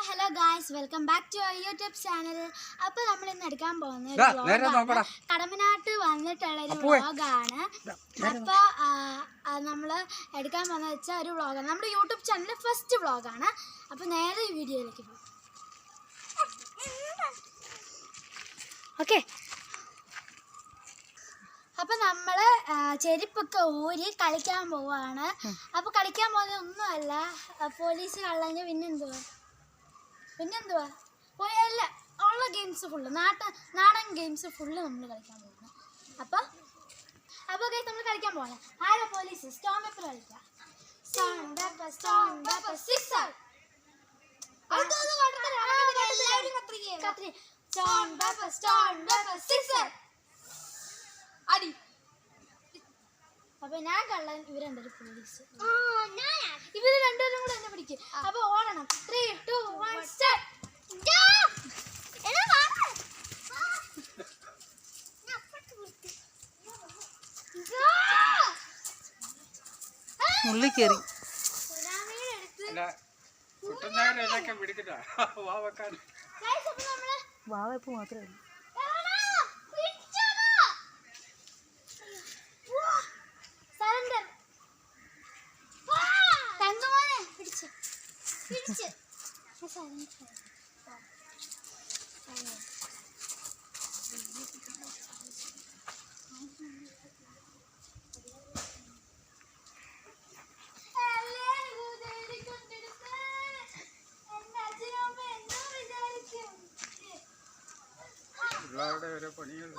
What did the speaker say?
Hello guys, welcome back to അവർ YouTube channel. അപ്പോൾ നമ്മൾ ഇന്ന് എടുക്കാൻ പോകുന്ന കടമനാട്ട് വന്നിട്ടുള്ളൊരു വ്ളോഗാണ്. അപ്പോൾ നമ്മൾ എടുക്കാൻ പോകുന്നത് വെച്ചാൽ ഒരു വ്ളോഗാണ്, നമ്മുടെ യൂട്യൂബ് ചാനലിലെ ഫസ്റ്റ് വ്ളോഗാണ്. അപ്പോൾ നേരെ ഈ വീഡിയോയിലേക്ക് പോകും. ഓക്കെ, അപ്പോൾ നമ്മൾ ചെരുപ്പൊക്കെ ഊരി കളിക്കാൻ പോവാണ്. അപ്പോൾ കളിക്കാൻ പോകുന്നത് ഒന്നുമല്ല, പോലീസ് കള്ളഞ്ഞ് പിന്നെന്തുവാ അല്ല, ഉള്ള ഗെയിംസ് ഫുള്ള് നാടൻ ഗെയിംസ് ഫുള്ള് നമ്മൾ കളിക്കാൻ പോകുന്നു. അപ്പോൾ നമ്മൾ കളിക്കാൻ പോകണം. ആരാ പോലീസ്? സ്റ്റോൺ പേപ്പർ കളിക്കാം. അടി. അപ്പൊ ഞാൻ കള്ളൻ, ഇവരെന്തൊരു പോലീസ്. ഇവര് രണ്ടുപേരും കൂടെ എന്നെ പിടിക്കും. അപ്പൊ ഓടണം. 3, 2, 1 സ്റ്റാർട്ട്. മുള്ളി കയറി വാവപ്പ് മാത്രമേ ഉള്ളൂ. പിള്ളേരുടെ ഓരോ പണികൾ.